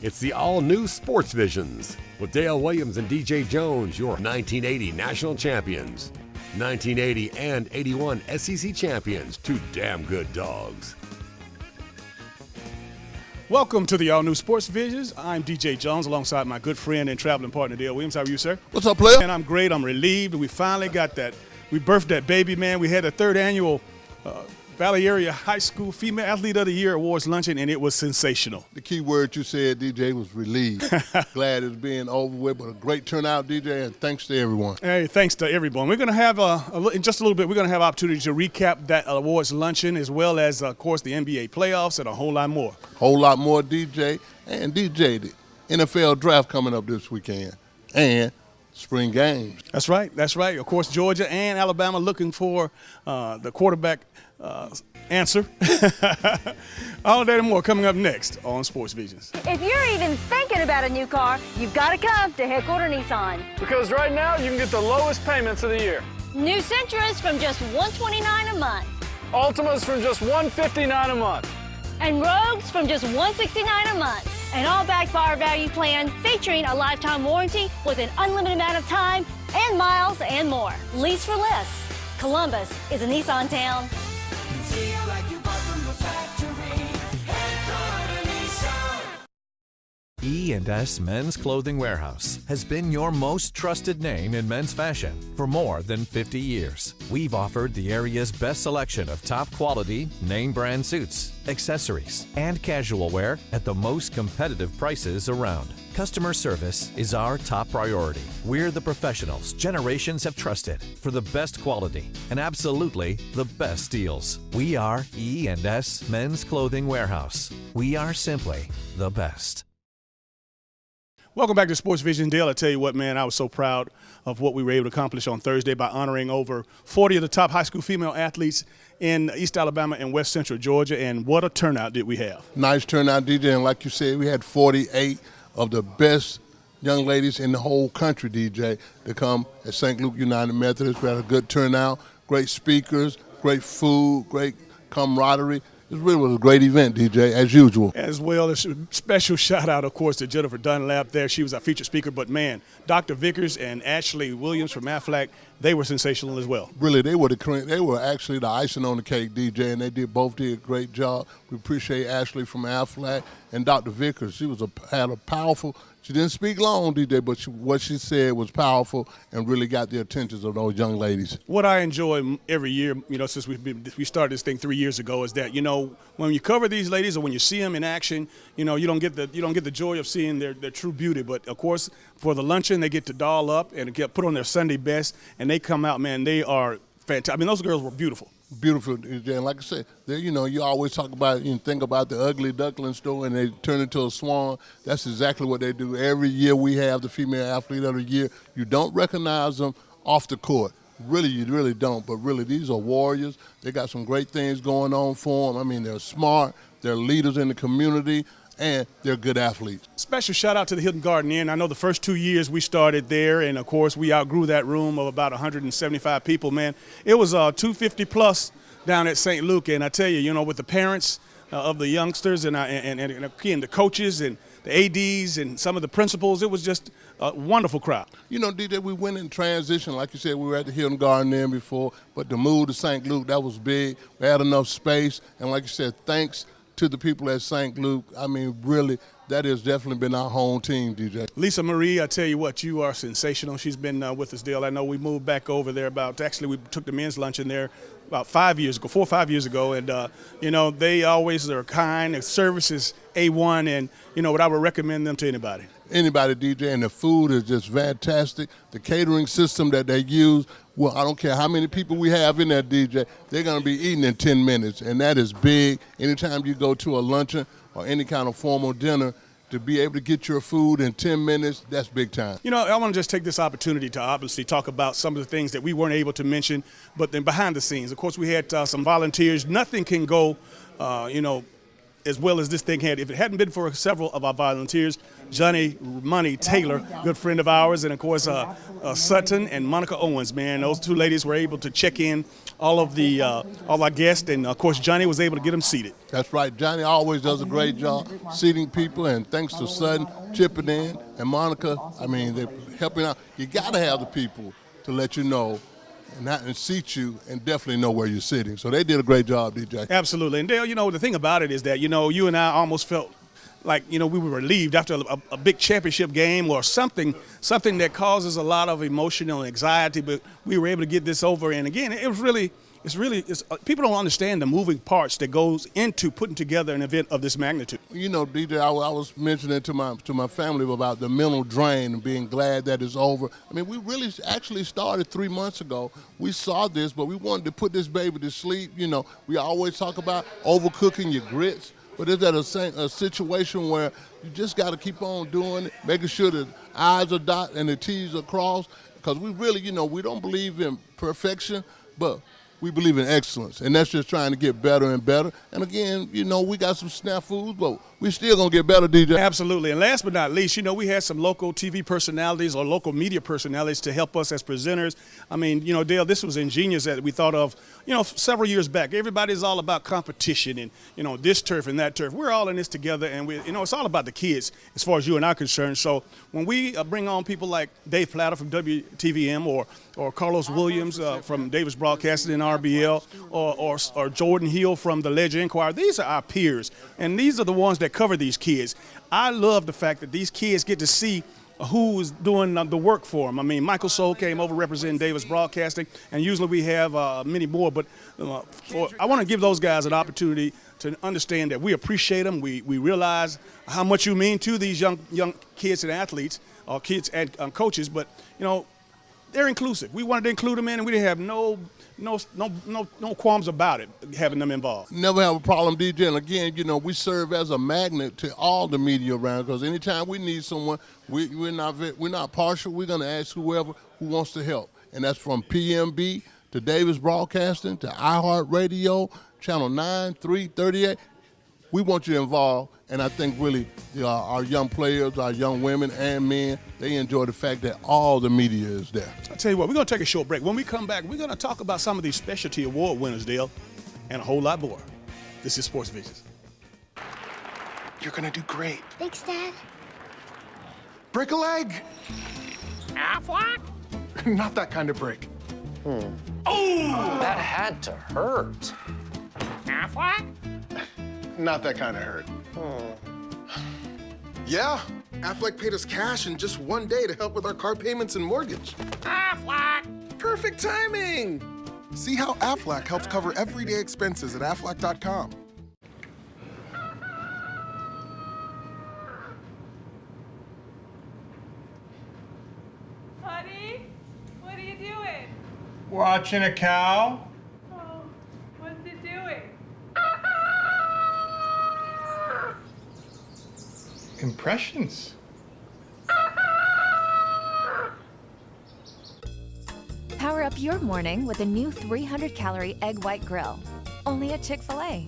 It's the all-new Sports Visions with Dale Williams and DJ Jones, your 1980 national champions. 1980 and 81 SEC champions, two damn good dogs. Welcome to the all-new Sports Visions. I'm DJ Jones alongside my good friend and traveling partner Dale Williams. How are you, sir? What's up, player? And I'm great. I'm relieved. We finally got that. We birthed that baby, man. We had the third annual Valley Area High School Female Athlete of the Year Awards luncheon, and it was sensational. The key word you said, DJ, was relieved. Glad it's being over with, but a great turnout, DJ, and thanks to everyone. Hey, thanks to everyone. We're going to have, in just a little bit, we're going to have opportunity to recap that awards luncheon as well as, of course, the NBA playoffs and a whole lot more. Whole lot more, DJ. And DJ, the NFL draft coming up this weekend. And spring games. That's right. That's right. Of course, Georgia and Alabama looking for the quarterback answer. All of that and more coming up next on Sports Visions. If you're even thinking about a new car, you've got to come to Headquarter Nissan. Because right now you can get the lowest payments of the year. New Sentras from just $129 a month. Altimas from just $159 a month. And Rogues from just $169 a month. And all backed by our value plan featuring a lifetime warranty with an unlimited amount of time and miles and more. Lease for less. Columbus is a Nissan town. E&S Men's Clothing Warehouse has been your most trusted name in men's fashion for more than 50 years. We've offered the area's best selection of top quality, name brand suits, accessories, and casual wear at the most competitive prices around. Customer service is our top priority. We're the professionals generations have trusted for the best quality and absolutely the best deals. We are E&S Men's Clothing Warehouse. We are simply the best. Welcome back to Sports Vision. Dale, I tell you what, man, I was so proud of what we were able to accomplish on Thursday by honoring over 40 of the top high school female athletes in East Alabama and West Central Georgia, and what a turnout did we have. Nice turnout, DJ, and like you said, we had 48 of the best young ladies in the whole country, DJ, to come at St. Luke United Methodist. We had a good turnout, great speakers, great food, great camaraderie. It really was a great event, DJ, as usual. As well, a special shout-out, of course, to Jennifer Dunlap there. She was our featured speaker. But, man, Dr. Vickers and Ashley Williams from Aflac, they were sensational as well. Really, they were actually the icing on the cake, DJ, and they both did a great job. We appreciate Ashley from Aflac and Dr. Vickers. She had a powerful – she didn't speak long, DJ, but what she said was powerful and really got the attention of those young ladies. What I enjoy every year, since we started this thing 3 years ago, is that when you cover these ladies or when you see them in action, you don't get the joy of seeing their true beauty. But of course, for the luncheon, they get to doll up and get put on their Sunday best, and they come out, man. They are fantastic. I mean, those girls were beautiful. Beautiful, and like I said, you always talk about, think about the ugly duckling store and they turn into a swan. That's exactly what they do. Every year we have the Female Athlete of the Year. You don't recognize them off the court. Really, you really don't. But really, these are warriors. They got some great things going on for them. I mean, they're smart. They're leaders in the community. And they're good athletes. Special shout out to the Hilton Garden Inn. I know the first 2 years we started there, and of course we outgrew that room of about 175 people, man. It was 250 plus down at St. Luke, and I tell you, with the parents of the youngsters and the coaches and the ADs and some of the principals, it was just a wonderful crowd. DJ, we went in transition. Like you said, we were at the Hilton Garden Inn before, but the move to St. Luke, that was big. We had enough space, and like you said, thanks to the people at St. Luke. I mean, really, that has definitely been our home team, DJ. Lisa Marie, I tell you what, you are sensational. She's been with us, Dale. I know we moved back over there we took the men's luncheon there about 5 years ago, 4 or 5 years ago, and, they always are kind. Their service is A1, and, I would recommend them to anybody. Anybody, DJ, and the food is just fantastic. The catering system that they use, well, I don't care how many people we have in there, DJ, they're going to be eating in 10 minutes, and that is big. Anytime you go to a luncheon or any kind of formal dinner, to be able to get your food in 10 minutes, that's big time. I want to just take this opportunity to obviously talk about some of the things that we weren't able to mention, but then behind the scenes. Of course, we had some volunteers. Nothing can go, as well as this thing had. If it hadn't been for several of our volunteers, Johnny Money Taylor, good friend of ours, and of course Sutton and Monica Owens, man, those two ladies were able to check in all our guests, and of course Johnny was able to get them seated. That's right. Johnny always does a great job seating people, and thanks to Sutton chipping in and Monica, I mean, they're helping out. You got to have the people to let you know and seat you and definitely know where you're sitting. So they did a great job, DJ. Absolutely. And Dale, the thing about it is that, you and I almost felt like, we were relieved after a big championship game or something that causes a lot of emotional anxiety, but we were able to get this over. And again, it's people don't understand the moving parts that goes into putting together an event of this magnitude. DJ, I was mentioning to my family about the mental drain and being glad that it's over. I mean, we really actually started 3 months ago. We saw this, but we wanted to put this baby to sleep. We always talk about overcooking your grits. But is that a situation where you just got to keep on doing it, making sure the I's are dotted and the T's are crossed? Because we really, we don't believe in perfection, but we believe in excellence, and that's just trying to get better and better. And again, we got some snafus, but we still gonna get better, DJ. Absolutely. And last but not least, we had some local TV personalities or local media personalities to help us as presenters. I mean, Dale, this was ingenious that we thought of, several years back. Everybody's all about competition and, this turf and that turf. We're all in this together, and it's all about the kids as far as you and I are concerned. So when we bring on people like Dave Platter from WTVM or Carlos Williams from Davis Broadcasting and RBL or Jordan Hill from the Ledger Inquirer, these are our peers, and these are the ones that cover these kids. I love the fact that these kids get to see who is doing the work for them. I mean, Michael Soul came over representing Davis Broadcasting, and usually we have many more, but I want to give those guys an opportunity to understand that we appreciate them. We realize how much you mean to these young kids and athletes, or kids and coaches, but, they're inclusive. We wanted to include them in, and we didn't have no qualms about it, having them involved. Never have a problem, DJ. And again, we serve as a magnet to all the media around, because anytime we need someone, we're not partial. We're going to ask whoever who wants to help, and that's from PMB to Davis Broadcasting to iHeartRadio, Channel 9, 3, 38. We want you involved, and I think really our young players, our young women and men, they enjoy the fact that all the media is there. I'll tell you what, we're going to take a short break. When we come back, we're going to talk about some of these specialty award winners, Dale, and a whole lot more. This is Sports Visions. You're going to do great. Thanks, Dad. Break a leg. Affleck? Not that kind of break. Oh! That had to hurt. Affleck? Not that kind of hurt. Yeah, Affleck paid us cash in just one day to help with our car payments and mortgage. Affleck! Perfect timing! See how Affleck helps cover everyday expenses at Affleck.com. Honey, what are you doing? Watching a cow. Oh, what's it doing? Impressions. Power up your morning with a new 300-calorie egg white grill. Only at Chick-fil-A.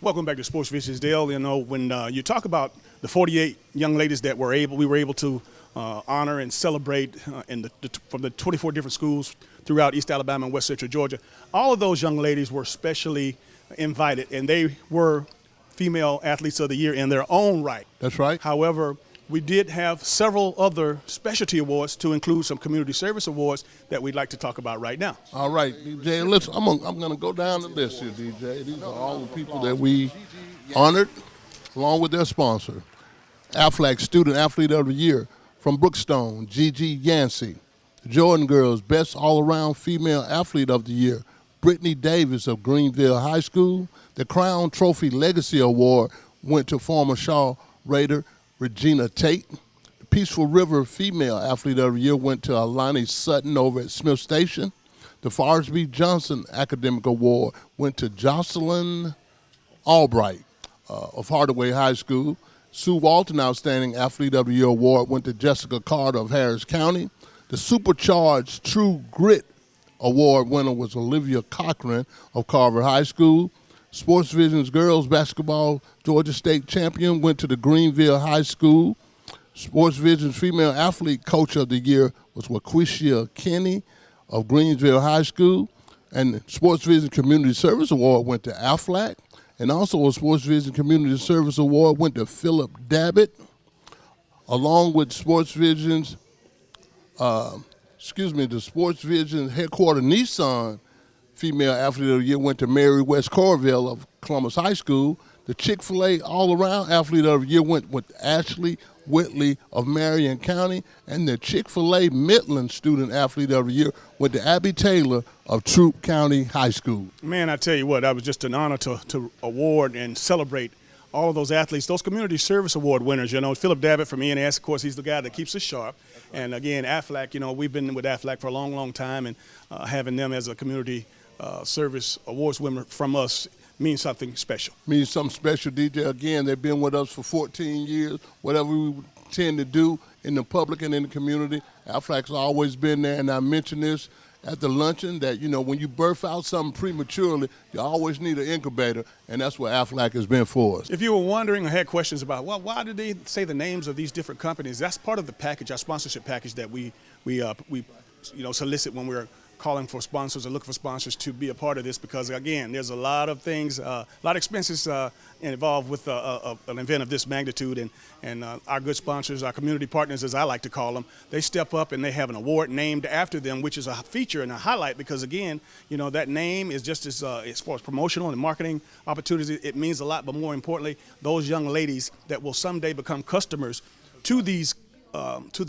Welcome back to Sports Visions, Dale. When you talk about the 48 young ladies that we were able to honor and celebrate from the 24 different schools throughout East Alabama and West Central Georgia, all of those young ladies were specially invited, and they were Female Athletes of the Year in their own right. That's right. However, we did have several other specialty awards to include some community service awards that we'd like to talk about right now. All right, DJ, listen, I'm going to go down the list here, DJ. These are all the people that we honored, along with their sponsor. Affleck Student Athlete of the Year from Brookstone, Gigi Yancey. Jordan Girls Best All-Around Female Athlete of the Year, Brittany Davis of Greenville High School. The Crown Trophy Legacy Award went to former Shaw Raider Regina Tate. The Peaceful River Female Athlete of the Year went to Alani Sutton over at Smith Station. The Forrest B. Johnson Academic Award went to Jocelyn Albright of Hardaway High School. Sue Walton Outstanding Athlete of the Year Award went to Jessica Carter of Harris County. The Supercharged True Grit Award winner was Olivia Cochran of Carver High School. Sports Vision's Girls Basketball Georgia State Champion went to the Greenville High School. Sports Vision's Female Athlete Coach of the Year was Waquisha Kenny of Greensville High School. And the Sports Vision Community Service Award went to Aflac. And also a Sports Vision Community Service Award went to Philip Dabbit, along with Sports Vision's, the Sports Vision headquarter Nissan Female Athlete of the Year went to Mary West Corville of Columbus High School. The Chick-fil-A all-around Athlete of the Year went with Ashley Whitley of Marion County, and the Chick-fil-A Midland Student Athlete of the Year went to Abby Taylor of Troup County High School. Man, I tell you what, that was just an honor to award and celebrate all of those athletes, those community service award winners. You know, Philip Dabbit from ENS, of course, he's the guy that keeps us sharp. And again, Aflac, you know, we've been with Aflac for a long, long time, and having them as a community service awards winner from us means something special. Means something special, DJ. Again, they've been with us for 14 years. Whatever we tend to do in the public and in the community, Aflac's always been there. And I mentioned this at the luncheon that, you know, when you birth out something prematurely, you always need an incubator, and that's what Aflac has been for us. If you were wondering or had questions about, well, why did they say the names of these different companies, that's part of the package, our sponsorship package that we solicit when we're calling for sponsors or looking for sponsors to be a part of this, because again, there's a lot of things, a lot of expenses involved with an event of this magnitude, and our good sponsors, our community partners, as I like to call them, they step up and they have an award named after them, which is a feature and a highlight, because again, you know, that name is just as far as promotional and marketing opportunities, it means a lot, but more importantly, those young ladies that will someday become customers to these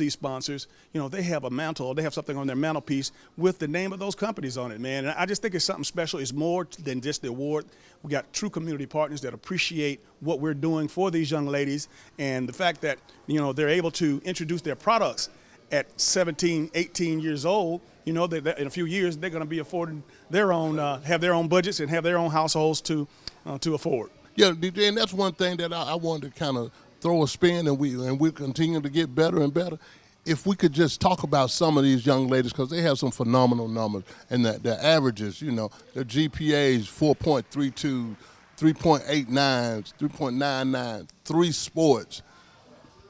sponsors, you know, they have a mantle, they have something on their mantelpiece with the name of those companies on it, man. And I just think it's something special. It's more than just the award. We got true community partners that appreciate what we're doing for these young ladies, and the fact that, you know, they're able to introduce their products at 17, 18 years old. You know, that in a few years they're going to be affording their own, have their own budgets and have their own households to afford. Yeah, DJ, and that's one thing that I wanted to kind of throw a spin, and we continue to get better and better. If we could just talk about some of these young ladies, because they have some phenomenal numbers, and the averages, you know, their GPAs 4.32, 3.89, 3.99, 3 sports,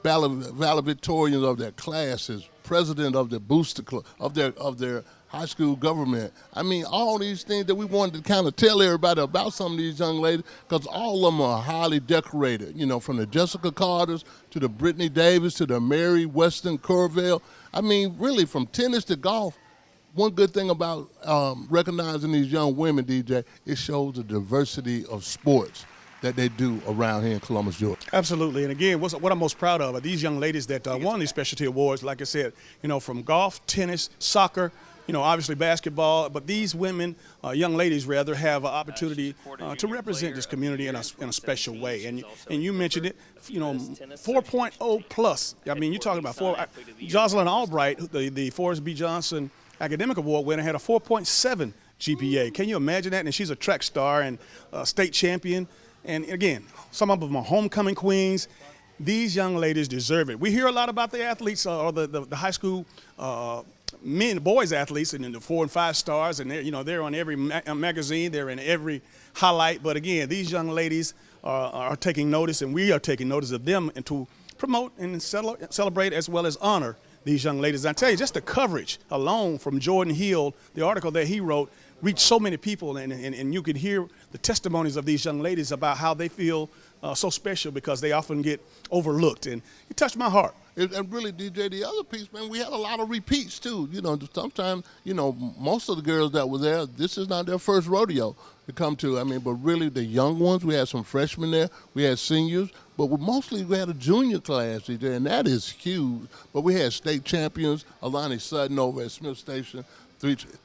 valedictorians of their classes, president of their booster club, of their high school government. I mean, all these things that we wanted to kind of tell everybody about some of these young ladies, because all of them are highly decorated, you know, from the Jessica Carters to the Brittany Davis to the Mary Weston Corville. I mean, really, from tennis to golf. One good thing about recognizing these young women, DJ, it shows the diversity of sports that they do around here in Columbus, Georgia. Absolutely. And again, what I'm most proud of are these young ladies that won these specialty awards, like I said, you know, from golf, tennis, soccer, you know, obviously basketball, but these women, young ladies rather, have an opportunity to represent this community in a special way. And you mentioned it, you know, 4.0 plus. I mean, you're talking about Jocelyn Albright, the Forrest B. Johnson Academic Award winner, had a 4.7 GPA. Can you imagine that? And she's a track star and state champion. And again, some of them are homecoming queens. These young ladies deserve it. We hear a lot about the athletes or the high school boys athletes, and in the 4 and 5 stars, and they're on every magazine, they're in every highlight. But again, these young ladies are taking notice, and we are taking notice of them, and to promote and celebrate as well as honor these young ladies. I tell you, just the coverage alone from Jordan Hill, the article that he wrote, reached so many people, and you could hear the testimonies of these young ladies about how they feel so special because they often get overlooked, and it touched my heart. And really, DJ, the other piece, man, we had a lot of repeats too. You know, sometimes, you know, most of the girls that were there, this is not their first rodeo to come to. I mean, but really the young ones, we had some freshmen there, we had seniors, but mostly we had a junior class, DJ, and that is huge. But we had state champions, Alani Sutton over at Smith Station,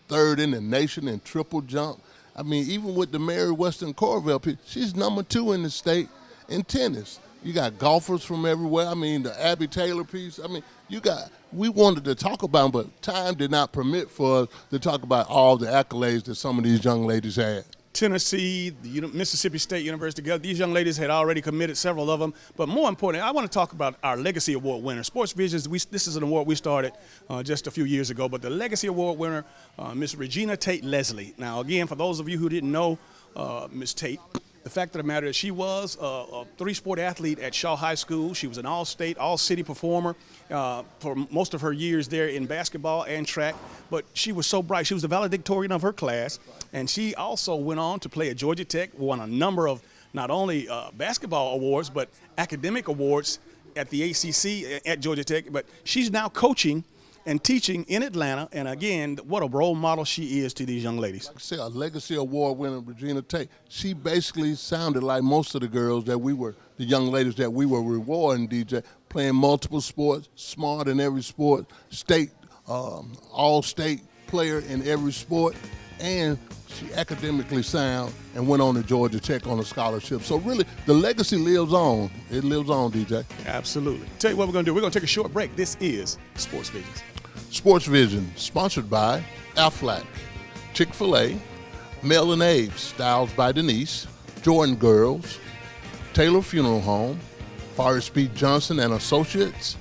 third in the nation in triple jump. I mean, even with the Mary Weston Corville, she's number 2 in the state in tennis. You got golfers from everywhere. I mean, the Abby Taylor piece. I mean, we wanted to talk about them, but time did not permit for us to talk about all the accolades that some of these young ladies had. Tennessee, the Mississippi State University, these young ladies had already committed, several of them. But more importantly, I want to talk about our Legacy Award winner. Sports Visions, this is an award we started just a few years ago, but the Legacy Award winner, Miss Regina Tate Leslie. Now, again, for those of you who didn't know Miss Tate, the fact of the matter is she was a three-sport athlete at Shaw High School. She was an all-state, all-city performer for most of her years there in basketball and track. But she was so bright. She was the valedictorian of her class, and she also went on to play at Georgia Tech, won a number of not only basketball awards but academic awards at the ACC at Georgia Tech. But she's now coaching and teaching in Atlanta, and again, what a role model she is to these young ladies. Like I said, a legacy award winner, Regina Tate. She basically sounded like most of the girls that the young ladies that we were rewarding, DJ, playing multiple sports, smart in every sport, state, all-state player in every sport, and she academically sound and went on to Georgia Tech on a scholarship. So really, the legacy lives on. It lives on, DJ. Absolutely. Tell you what we're going to do. We're going to take a short break. This is Sports Visions. Sports Vision, sponsored by Aflac, Chick-fil-A, Mel and Abe's, Styles by Denise, Jordan Girls, Taylor Funeral Home, Forrest B. Johnson and Associates,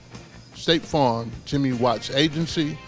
State Farm, Jimmy Watts Agency,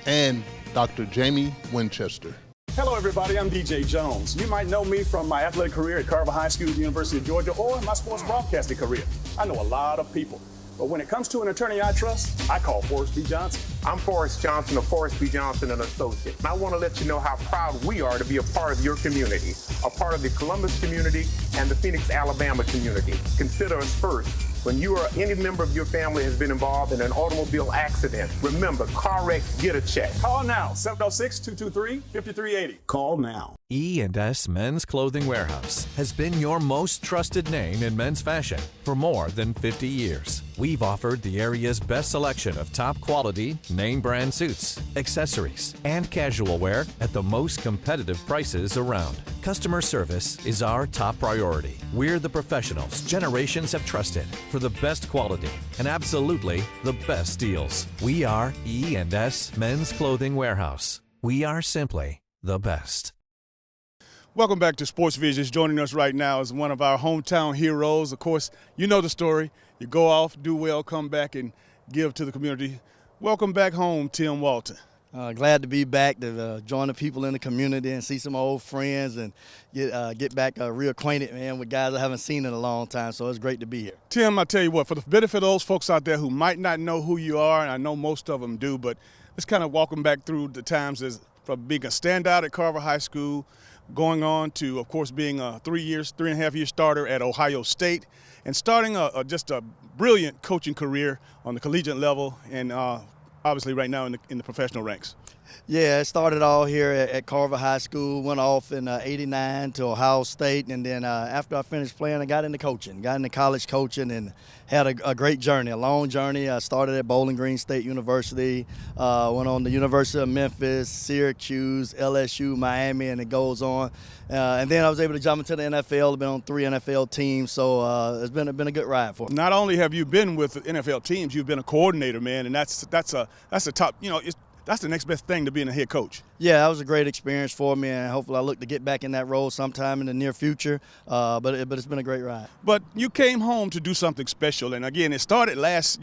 and Dr. Jamie Winchester. Hello, everybody. I'm DJ Jones. You might know me from my athletic career at Carver High School, University of Georgia, or my sports broadcasting career. I know a lot of people. But when it comes to an attorney I trust, I call Forrest B. Johnson. I'm Forrest Johnson of Forrest B. Johnson and Associates. And I want to let you know how proud we are to be a part of your community, a part of the Columbus community and the Phoenix, Alabama community. Consider us first. When you or any member of your family has been involved in an automobile accident, remember, car wreck, get a check. Call now, 706-223-5380. Call now. E&S Men's Clothing Warehouse has been your most trusted name in men's fashion for more than 50 years. We've offered the area's best selection of top quality, name brand suits, accessories, and casual wear at the most competitive prices around. Customer service is our top priority. We're the professionals generations have trusted for the best quality and absolutely the best deals. We are E&S Men's Clothing Warehouse. We are simply the best. Welcome back to Sports Visions. Joining us right now is one of our hometown heroes. Of course, you know the story. You go off, do well, come back and give to the community. Welcome back home, Tim Walton. Glad to be back to join the people in the community and see some old friends and get back reacquainted, man, with guys I haven't seen in a long time. So it's great to be here. Tim, I tell you what, for the benefit of those folks out there who might not know who you are, and I know most of them do, but let's kind of walk them back through the times as from being a standout at Carver High School, going on to, of course, being a 3.5 year starter at Ohio State, and starting just a brilliant coaching career on the collegiate level, and obviously right now in the professional ranks. Yeah, it started all here at Carver High School, went off in '89 to Ohio State, and then after I finished playing, I got into coaching, got into college coaching, and had a great journey, a long journey. I started at Bowling Green State University, went on to University of Memphis, Syracuse, LSU, Miami, and it goes on. And then I was able to jump into the NFL. I've been on 3 NFL teams, so it's been a good ride for me. Not only have you been with the NFL teams, you've been a coordinator, man, and that's a top, that's the next best thing to being a head coach. Yeah, that was a great experience for me, and hopefully I look to get back in that role sometime in the near future. But it's been a great ride. But you came home to do something special, and again, it started last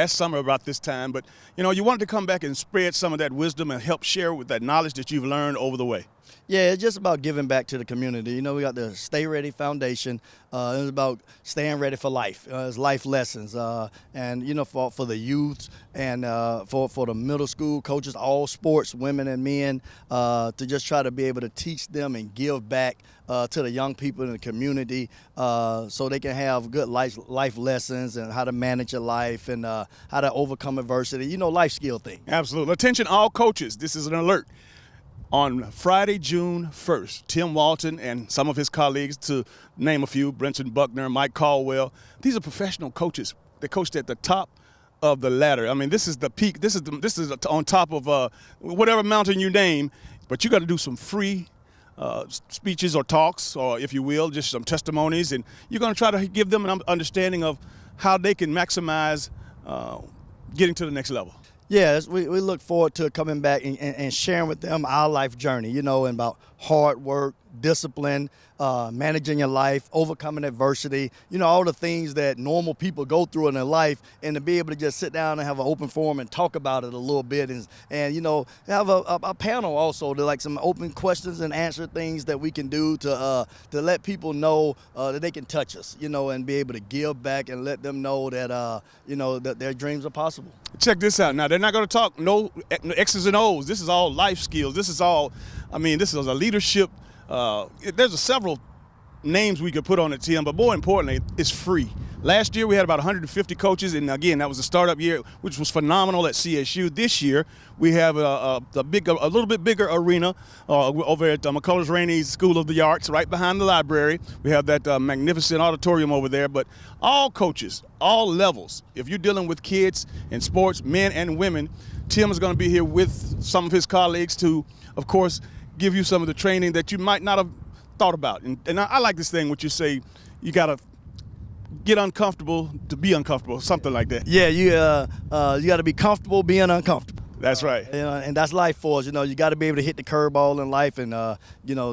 summer about this time. But you wanted to come back and spread some of that wisdom and help share with that knowledge that you've learned over the way. Yeah, it's just about giving back to the community. We got the Stay Ready Foundation. It's about staying ready for life. It's life lessons, and for the youth and for the middle school coaches, all sports, women and men, to just try to be able to teach them and give back to the young people in the community, so they can have good life lessons and how to manage your life and how to overcome adversity. Life skill thing. Absolutely. Attention, all coaches. This is an alert. On Friday, June 1st, Tim Walton and some of his colleagues, to name a few, Brenton Buckner, Mike Caldwell, these are professional coaches. They coached at the top of the ladder. I mean, this is the peak. This is on top of whatever mountain you name, but you got to do some free speeches or talks, or if you will, just some testimonies, and you're going to try to give them an understanding of how they can maximize getting to the next level. Yeah, we look forward to coming back and sharing with them our life journey, and about hard work, discipline, managing your life, overcoming adversity, all the things that normal people go through in their life, and to be able to just sit down and have an open forum and talk about it a little bit, and have a panel also to like some open questions and answer things that we can do to let people know that they can touch us, and be able to give back and let them know that, that their dreams are possible. Check this out. Now, they're not going to talk no X's and O's. This is all life skills. This is all, this is a leadership. There's several names we could put on it, Tim, but more importantly, it's free. Last year we had about 150 coaches, and again, that was a startup year, which was phenomenal at CSU. This year we have a little bit bigger arena over at McCullers Rainey School of the Arts, right behind the library. We have that magnificent auditorium over there. But all coaches, all levels, if you're dealing with kids in sports, men and women, Tim is going to be here with some of his colleagues to, of course, give you some of the training that you might not have thought about. And I like this thing, which you say, you got to get uncomfortable to be uncomfortable, something like that. Yeah, you got to be comfortable being uncomfortable. That's right. And that's life for us. You got to be able to hit the curveball in life, and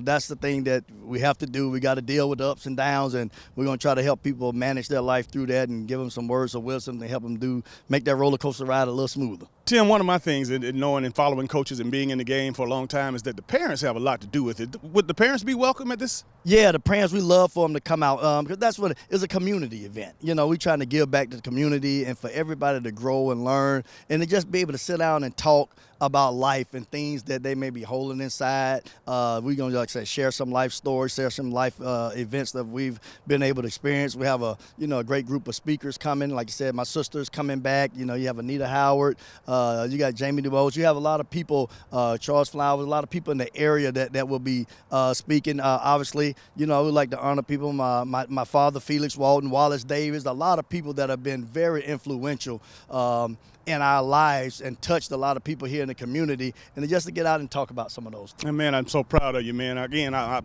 that's the thing that we have to do. We got to deal with the ups and downs, and we're going to try to help people manage their life through that and give them some words of wisdom to help them make that roller coaster ride a little smoother. Tim, one of my things in knowing and following coaches and being in the game for a long time is that the parents have a lot to do with it. Would the parents be welcome at this? Yeah, the parents, we love for them to come out because that's what it's a community event. We're trying to give back to the community and for everybody to grow and learn and to just be able to sit down and talk about life and things that they may be holding inside. We're going to, like I said, share some life stories, share some life events that we've been able to experience. We have a great group of speakers coming. Like I said, my sister's coming back. You have Anita Howard. You got Jamie DuBose. You have a lot of people, Charles Flowers, a lot of people in the area that will be speaking. Obviously, we like to honor people. My father, Felix Walton, Wallace Davis, a lot of people that have been very influential in our lives and touched a lot of people here in the community, and just to get out and talk about some of those things. And man, I'm so proud of you, man. Again, I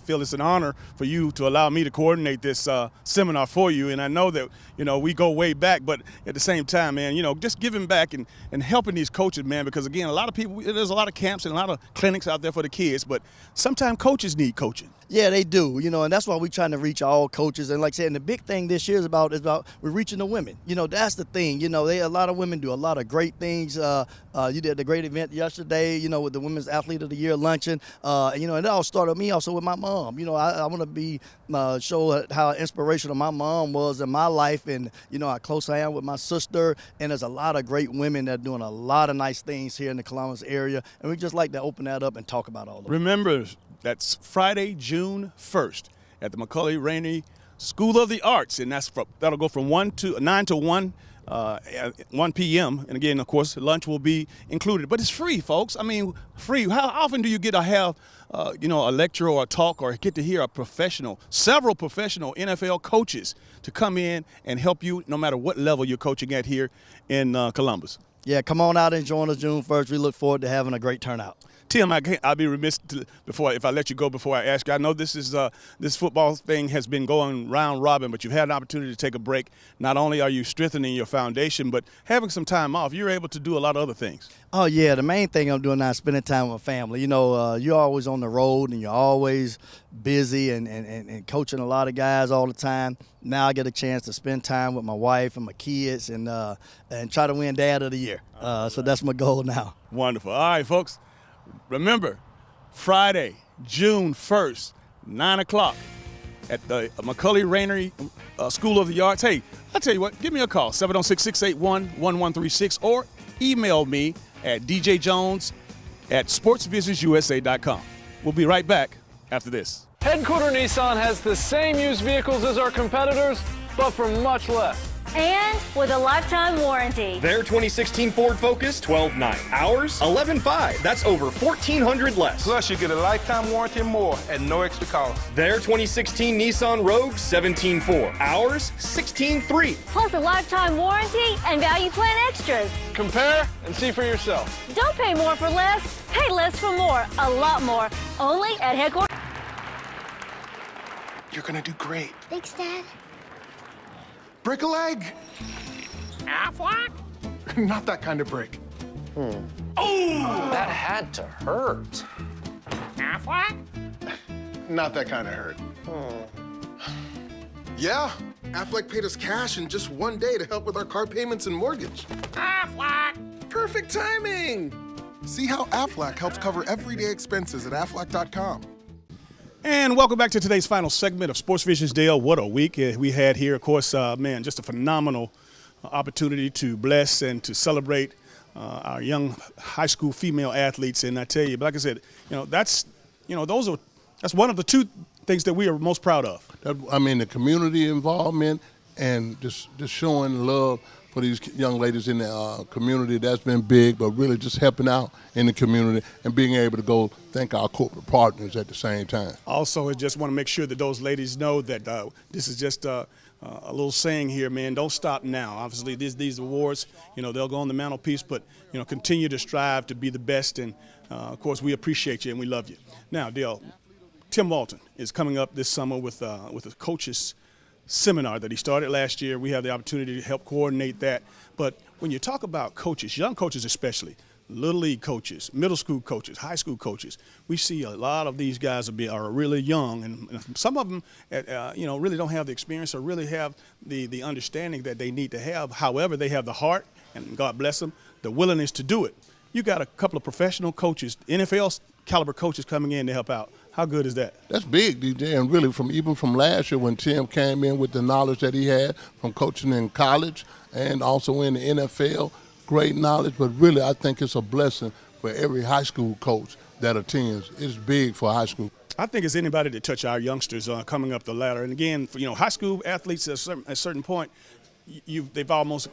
feel it's an honor for you to allow me to coordinate this seminar for you, and I know that, we go way back, but at the same time, man, just giving back and helping these coaches, man, because again, a lot of people, there's a lot of camps and a lot of clinics out there for the kids, but sometimes coaches need coaching. Yeah, they do, and that's why we're trying to reach all coaches. And like I said, and the big thing this year is about we're reaching the women. That's the thing. A lot of women do a lot of great things. You did a great event yesterday, with the Women's Athlete of the Year luncheon. And it all started with me also with my mom. I want to be show how inspirational my mom was in my life, and how close I am with my sister. And there's a lot of great women that are doing a lot of nice things here in the Columbus area, and we just like to open that up and talk about all of it. Remember, that's Friday, June 1st at the McCullers Rainey School of the Arts, and that'll go from 9 to 1 p.m. And again, of course, lunch will be included, but it's free, folks. Free. How often do you get to have, a lecture or a talk or get to hear several professional NFL coaches to come in and help you no matter what level you're coaching at here in Columbus? Yeah, come on out and join us June 1st. We look forward to having a great turnout. Tim, I'll be remiss if I let you go before I ask you. I know this football thing has been going round robin, but you've had an opportunity to take a break. Not only are you strengthening your foundation, but having some time off, you're able to do a lot of other things. Oh, yeah. The main thing I'm doing now is spending time with my family. You're always on the road and you're always busy and coaching a lot of guys all the time. Now I get a chance to spend time with my wife and my kids and try to win Dad of the Year. So that's my goal now. Wonderful. All right, folks. Remember, Friday, June 1st, 9 o'clock at the McCullers Rainey School of the Arts. Hey, I'll tell you what, give me a call, 706-681-1136, or email me at djjones@sportsvisionsusa.com. We'll be right back after this. Headquarter Nissan has the same used vehicles as our competitors, but for much less. And with a lifetime warranty. Their 2016 Ford Focus, $12,900. Ours, $11,500. That's over $1,400 less. Plus, you get a lifetime warranty and more at no extra cost. Their 2016 Nissan Rogue, $17,400. Ours, $16,300. Plus a lifetime warranty and value plan extras. Compare and see for yourself. Don't pay more for less. Pay less for more. A lot more. Only at Headquarters. You're gonna do great. Thanks, Dad. Break a leg. Aflac? Not that kind of break. Oh! That had to hurt. Aflac? not that kind of hurt. Yeah, Aflac paid us cash in just one day to help with our car payments and mortgage. Aflac! Perfect timing! See how Aflac helps cover everyday expenses at Aflac.com. And welcome back to today's final segment of Sports Visions. Dale, what a week we had here. Of course, man, just a phenomenal opportunity to bless and to celebrate our young high school female athletes. And I tell you, like I said, that's one of the two things that we are most proud of. The community involvement and just showing love for these young ladies in the community, that's been big, but really just helping out in the community and being able to go thank our corporate partners at the same time. Also, I just want to make sure that those ladies know that this is just a little saying here, man, don't stop now. Obviously, these awards, they'll go on the mantelpiece, but, continue to strive to be the best. And, of course, we appreciate you and we love you. Now, Dale, Tim Walton is coming up this summer with a coaches seminar that he started last year. We have the opportunity to help coordinate that. But when you talk about coaches, young coaches especially, little league coaches, middle school coaches, high school coaches, we see a lot of these guys are really young, and some of them, really don't have the experience or really have the understanding that they need to have. However, they have the heart, and God bless them, the willingness to do it. You got a couple of professional coaches, NFL caliber coaches coming in to help out. How good is that? That's big, DJ, and really even from last year when Tim came in with the knowledge that he had from coaching in college and also in the NFL, great knowledge, but really I think it's a blessing for every high school coach that attends. It's big for high school. I think it's anybody to touch our youngsters coming up the ladder. And again, high school athletes at a certain point, they've almost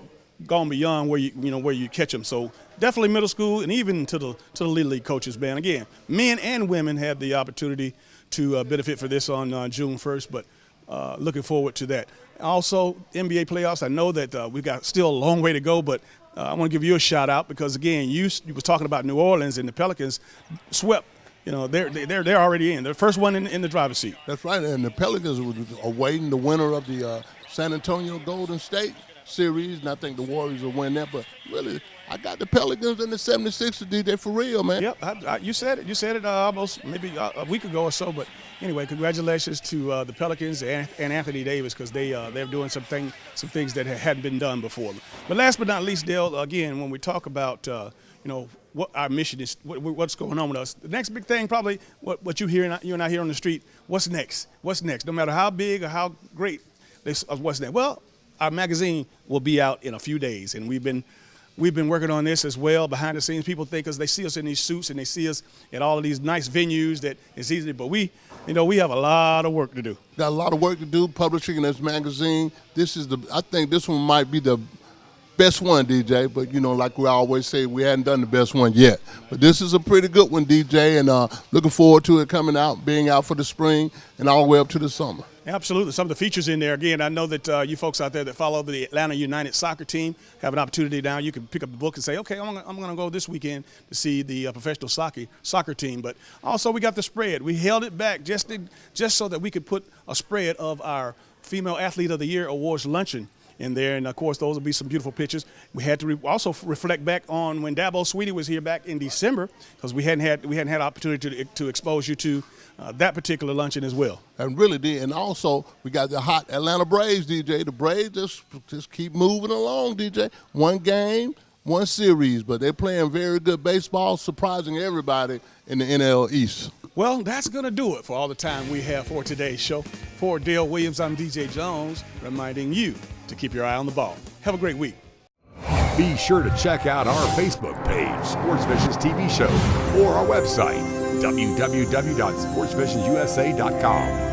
gone beyond where you catch them. So definitely middle school and even to the Little League coaches, man. Again, men and women have the opportunity to benefit for this on June 1st, but looking forward to that. Also, NBA playoffs, I know that we've got still a long way to go, but I want to give you a shout out because, again, you was talking about New Orleans and the Pelicans swept. They're already in. They're the first one in the driver's seat. That's right, and the Pelicans are awaiting the winner of the San Antonio Golden State series, and I think the Warriors will win that. But really, I got the Pelicans and the 76ers, DJ, for real, man. Yep, you said it. You said it almost maybe a week ago or so. But anyway, congratulations to the Pelicans and Anthony Davis because they're doing some things that hadn't been done before. But last but not least, Dale, again, when we talk about what our mission is, what's going on with us, the next big thing probably what you and I hear on the street. What's next? What's next? No matter how big or how great what's next. Well, our magazine will be out in a few days, and we've been working on this as well behind the scenes. People think because they see us in these suits and they see us at all of these nice venues that it's easy, but we have a lot of work to do. Got a lot of work to do publishing this magazine. I think this one might be the best one, DJ, but like we always say, we hadn't done the best one yet. But this is a pretty good one, DJ, and looking forward to it coming out, being out for the spring and all the way up to the summer. Absolutely. Some of the features in there, again, I know that you folks out there that follow the Atlanta United soccer team have an opportunity now. You can pick up the book and say, okay, I'm going to go this weekend to see the professional soccer team. But also we got the spread. We held it back just so that we could put a spread of our Female Athlete of the Year Awards luncheon in there, and of course those will be some beautiful pictures. We had to also reflect back on when Dabo Swinney was here back in December because we hadn't had opportunity to expose you to that particular luncheon as well. And really did, and also we got the hot Atlanta Braves, DJ. The Braves just keep moving along, DJ. One game, one series, but they're playing very good baseball, surprising everybody in the NL East. Well, that's going to do it for all the time we have for today's show. For Dale Williams, I'm DJ Jones, reminding you to keep your eye on the ball. Have a great week. Be sure to check out our Facebook page, Sports Visions TV Show, or our website, www.sportsvisionsusa.com.